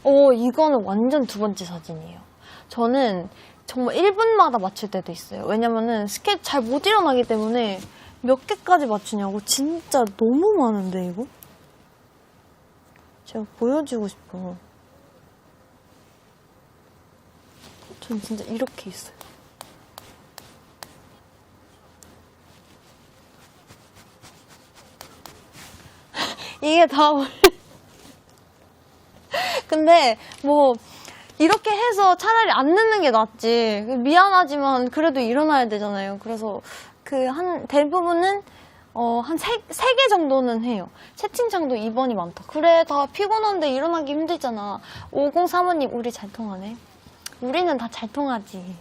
이거는 완전 두 번째 사진이에요. 저는 정말 1분마다 맞출 때도 있어요. 왜냐면은 스케치 잘 못 일어나기 때문에 몇 개까지 맞추냐고. 진짜 너무 많은데, 이거? 제가 보여주고 싶어. 전 진짜 이렇게 있어요. 이게 다 원래. 근데 뭐 이렇게 해서 차라리 안 넣는 게 낫지. 미안하지만 그래도 일어나야 되잖아요. 그래서 대부분은 한 세 개 정도는 해요. 채팅창도 2번이 많다. 그래, 다 피곤한데 일어나기 힘들잖아. 5035님, 우리 잘 통하네. 우리는 다 잘 통하지.